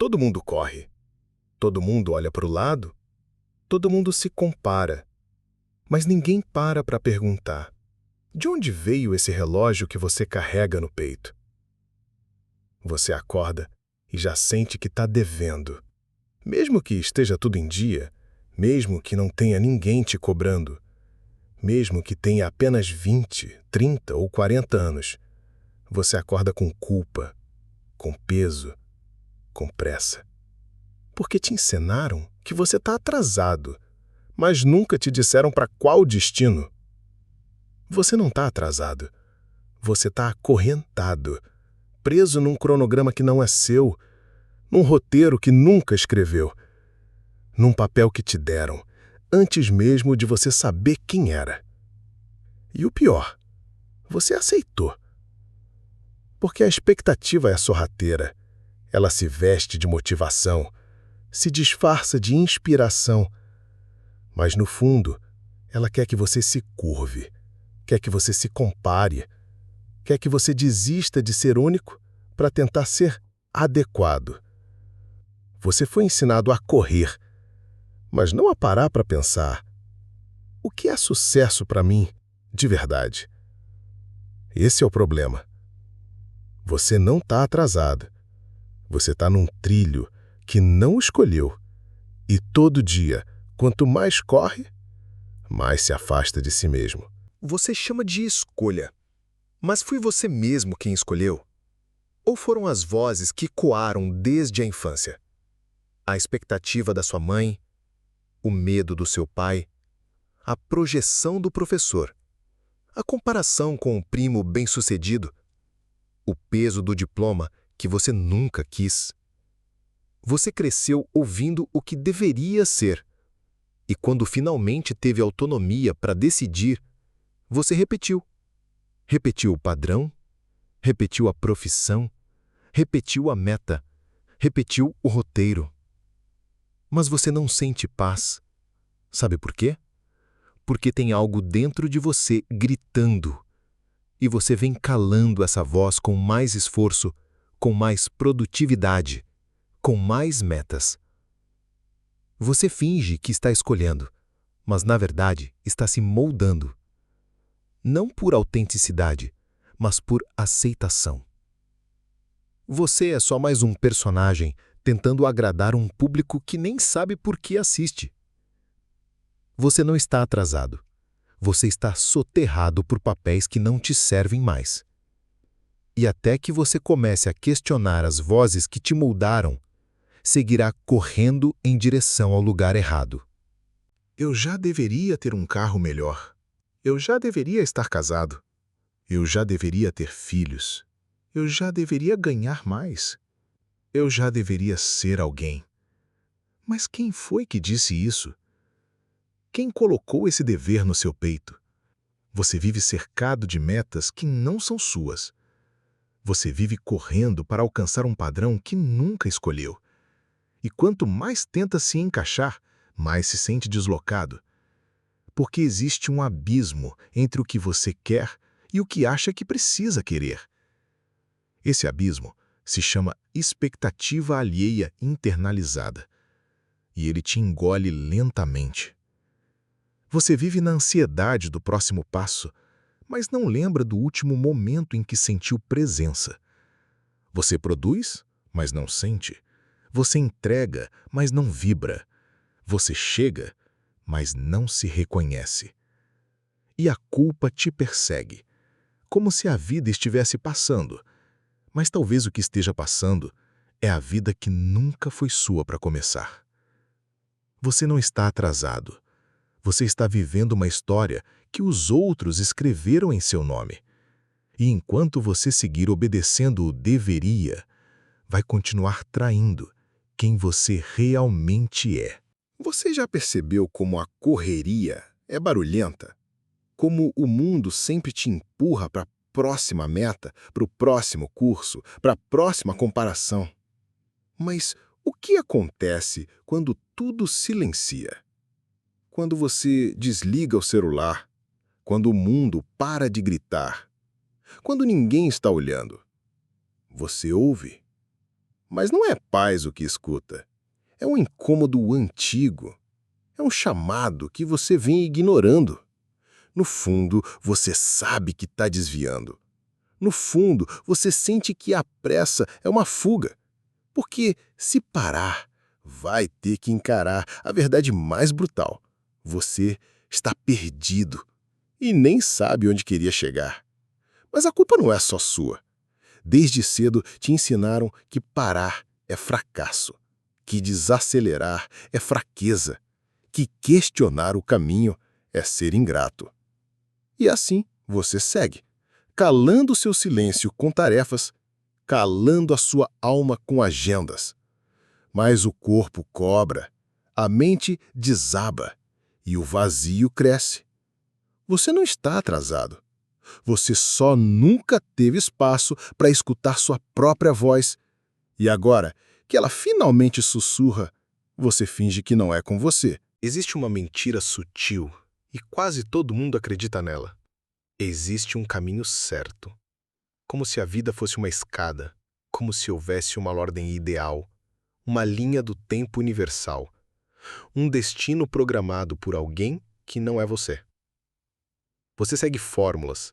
Todo mundo corre, todo mundo olha para o lado, todo mundo se compara, mas ninguém para perguntar: de onde veio esse relógio que você carrega no peito? Você acorda e já sente que está devendo. Mesmo que esteja tudo em dia, mesmo que não tenha ninguém te cobrando, mesmo que tenha apenas 20, 30 ou 40 anos, você acorda com culpa, com peso, com pressa. Porque te ensinaram que você está atrasado, mas nunca te disseram para qual destino. Você não está atrasado, você está acorrentado, preso num cronograma que não é seu, num roteiro que nunca escreveu, num papel que te deram, antes mesmo de você saber quem era. E o pior, você aceitou. Porque a expectativa é sorrateira. Ela se veste de motivação, se disfarça de inspiração. Mas, no fundo, ela quer que você se curve, quer que você se compare, quer que você desista de ser único para tentar ser adequado. Você foi ensinado a correr, mas não a parar para pensar: o que é sucesso para mim, de verdade? Esse é o problema. Você não está atrasado. Você está num trilho que não escolheu. E todo dia, quanto mais corre, mais se afasta de si mesmo. Você chama de escolha. Mas foi você mesmo quem escolheu? Ou foram as vozes que coaram desde a infância? A expectativa da sua mãe, o medo do seu pai, a projeção do professor, a comparação com o primo bem-sucedido, o peso do diploma que você nunca quis. Você cresceu ouvindo o que deveria ser. E quando finalmente teve autonomia para decidir, você repetiu. Repetiu o padrão, repetiu a profissão, repetiu a meta, repetiu o roteiro. Mas você não sente paz. Sabe por quê? Porque tem algo dentro de você gritando. E você vem calando essa voz com mais esforço, com mais produtividade, com mais metas. Você finge que está escolhendo, mas na verdade está se moldando. Não por autenticidade, mas por aceitação. Você é só mais um personagem tentando agradar um público que nem sabe por que assiste. Você não está atrasado. Você está soterrado por papéis que não te servem mais. E até que você comece a questionar as vozes que te moldaram, seguirá correndo em direção ao lugar errado. Eu já deveria ter um carro melhor. Eu já deveria estar casado. Eu já deveria ter filhos. Eu já deveria ganhar mais. Eu já deveria ser alguém. Mas quem foi que disse isso? Quem colocou esse dever no seu peito? Você vive cercado de metas que não são suas. Você vive correndo para alcançar um padrão que nunca escolheu. E quanto mais tenta se encaixar, mais se sente deslocado. Porque existe um abismo entre o que você quer e o que acha que precisa querer. Esse abismo se chama expectativa alheia internalizada. E ele te engole lentamente. Você vive na ansiedade do próximo passo, mas não lembra do último momento em que sentiu presença. Você produz, mas não sente. Você entrega, mas não vibra. Você chega, mas não se reconhece. E a culpa te persegue, como se a vida estivesse passando. Mas talvez o que esteja passando é a vida que nunca foi sua para começar. Você não está atrasado. Você está vivendo uma história que os outros escreveram em seu nome. E enquanto você seguir obedecendo o deveria, vai continuar traindo quem você realmente é. Você já percebeu como a correria é barulhenta? Como o mundo sempre te empurra para a próxima meta, para o próximo curso, para a próxima comparação? Mas o que acontece quando tudo silencia? Quando você desliga o celular, quando o mundo para de gritar, quando ninguém está olhando, você ouve. Mas não é paz o que escuta. É um incômodo antigo. É um chamado que você vem ignorando. No fundo, você sabe que está desviando. No fundo, você sente que a pressa é uma fuga. Porque, se parar, vai ter que encarar a verdade mais brutal. Você está perdido e nem sabe onde queria chegar. Mas a culpa não é só sua. Desde cedo te ensinaram que parar é fracasso, que desacelerar é fraqueza, que questionar o caminho é ser ingrato. E assim você segue, calando seu silêncio com tarefas, calando a sua alma com agendas. Mas o corpo cobra, a mente desaba e o vazio cresce. Você não está atrasado. Você só nunca teve espaço para escutar sua própria voz. E agora, que ela finalmente sussurra, você finge que não é com você. Existe uma mentira sutil e quase todo mundo acredita nela. Existe um caminho certo. Como se a vida fosse uma escada, como se houvesse uma ordem ideal, uma linha do tempo universal, um destino programado por alguém que não é você. Você segue fórmulas,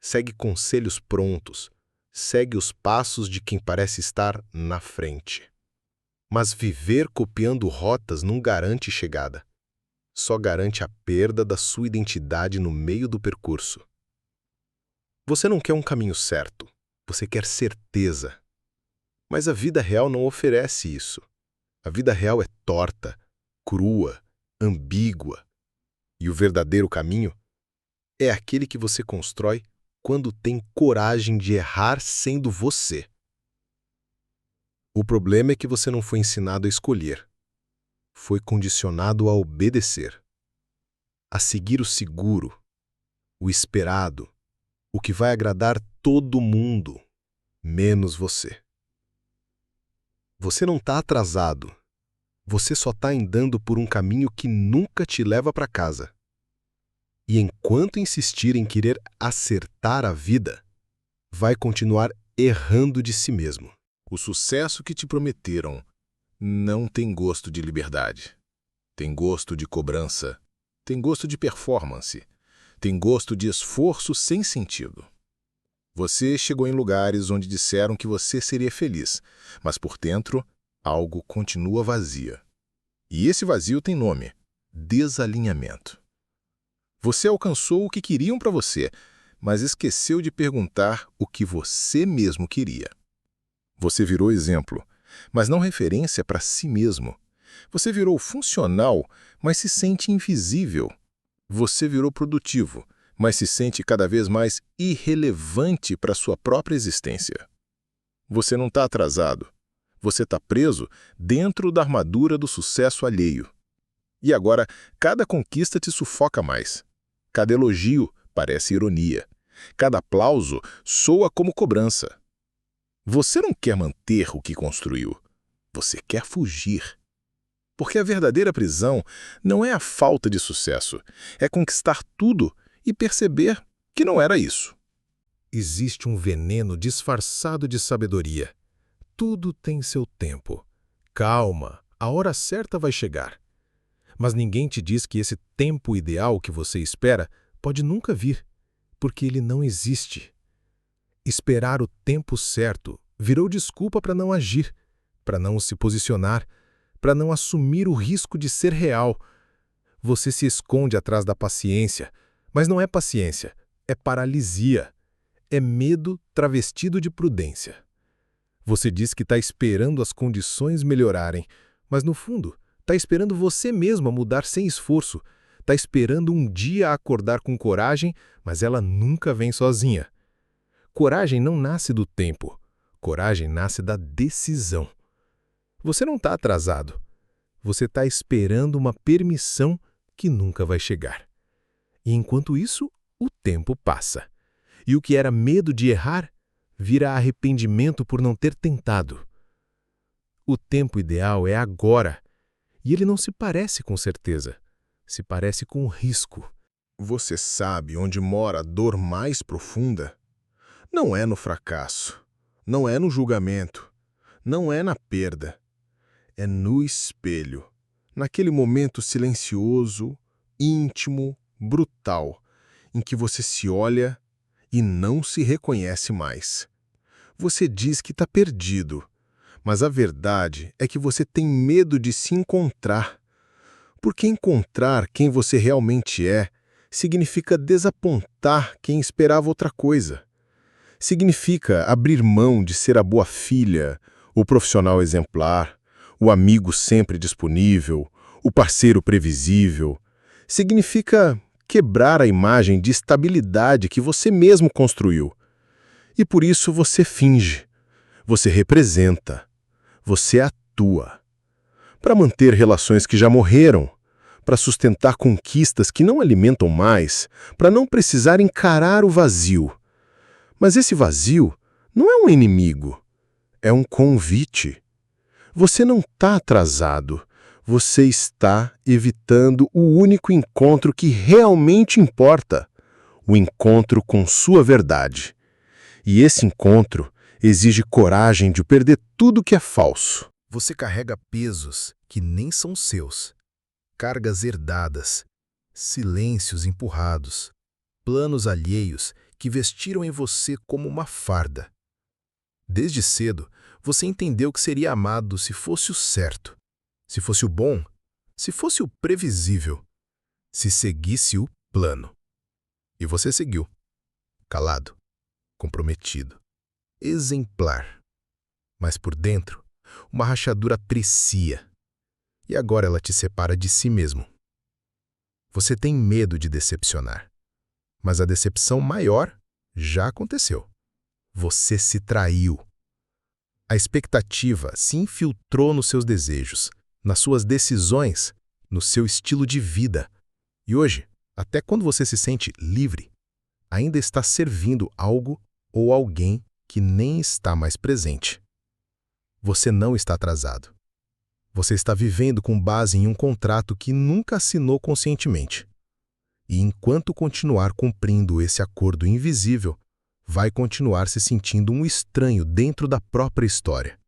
segue conselhos prontos, segue os passos de quem parece estar na frente. Mas viver copiando rotas não garante chegada. Só garante a perda da sua identidade no meio do percurso. Você não quer um caminho certo, você quer certeza. Mas a vida real não oferece isso. A vida real é torta, crua, ambígua. E o verdadeiro caminho é aquele que você constrói quando tem coragem de errar sendo você. O problema é que você não foi ensinado a escolher. Foi condicionado a obedecer. A seguir o seguro, o esperado, o que vai agradar todo mundo, menos você. Você não está atrasado. Você só está andando por um caminho que nunca te leva para casa. E enquanto insistir em querer acertar a vida, vai continuar errando de si mesmo. O sucesso que te prometeram não tem gosto de liberdade. Tem gosto de cobrança. Tem gosto de performance. Tem gosto de esforço sem sentido. Você chegou em lugares onde disseram que você seria feliz, mas por dentro, algo continua vazio. E esse vazio tem nome: desalinhamento. Você alcançou o que queriam para você, mas esqueceu de perguntar o que você mesmo queria. Você virou exemplo, mas não referência para si mesmo. Você virou funcional, mas se sente invisível. Você virou produtivo, mas se sente cada vez mais irrelevante para sua própria existência. Você não está atrasado. Você está preso dentro da armadura do sucesso alheio. E agora, cada conquista te sufoca mais. Cada elogio parece ironia. Cada aplauso soa como cobrança. Você não quer manter o que construiu. Você quer fugir. Porque a verdadeira prisão não é a falta de sucesso, é conquistar tudo e perceber que não era isso. Existe um veneno disfarçado de sabedoria. Tudo tem seu tempo. Calma, a hora certa vai chegar. Mas ninguém te diz que esse tempo ideal que você espera pode nunca vir, porque ele não existe. Esperar o tempo certo virou desculpa para não agir, para não se posicionar, para não assumir o risco de ser real. Você se esconde atrás da paciência, mas não é paciência, é paralisia. É medo travestido de prudência. Você diz que está esperando as condições melhorarem, mas no fundo, está esperando você mesmo a mudar sem esforço. Está esperando um dia acordar com coragem, mas ela nunca vem sozinha. Coragem não nasce do tempo. Coragem nasce da decisão. Você não está atrasado. Você está esperando uma permissão que nunca vai chegar. E enquanto isso, o tempo passa. E o que era medo de errar, vira arrependimento por não ter tentado. O tempo ideal é agora. E ele não se parece com certeza. Se parece com risco. Você sabe onde mora a dor mais profunda? Não é no fracasso. Não é no julgamento. Não é na perda, é no espelho, naquele momento silencioso, íntimo, brutal, em que você se olha e não se reconhece mais. Você diz que está perdido, mas a verdade é que você tem medo de se encontrar. Porque encontrar quem você realmente é significa desapontar quem esperava outra coisa. Significa abrir mão de ser a boa filha, o profissional exemplar, o amigo sempre disponível, o parceiro previsível. Significa quebrar a imagem de estabilidade que você mesmo construiu. E por isso você finge, você representa, você atua. Para manter relações que já morreram, para sustentar conquistas que não alimentam mais, para não precisar encarar o vazio. Mas esse vazio não é um inimigo, é um convite. Você não está atrasado, você está evitando o único encontro que realmente importa, o encontro com sua verdade. E esse encontro exige coragem de perder tudo que é falso. Você carrega pesos que nem são seus, cargas herdadas, silêncios empurrados, planos alheios que vestiram em você como uma farda. Desde cedo, você entendeu que seria amado se fosse o certo, se fosse o bom, se fosse o previsível, se seguisse o plano. E você seguiu, calado, comprometido, exemplar. Mas por dentro, uma rachadura aprecia. E agora ela te separa de si mesmo. Você tem medo de decepcionar. Mas a decepção maior já aconteceu. Você se traiu. A expectativa se infiltrou nos seus desejos, nas suas decisões, no seu estilo de vida. E hoje, até quando você se sente livre, ainda está servindo algo ou alguém que nem está mais presente. Você não está atrasado. Você está vivendo com base em um contrato que nunca assinou conscientemente. E enquanto continuar cumprindo esse acordo invisível, vai continuar se sentindo um estranho dentro da própria história.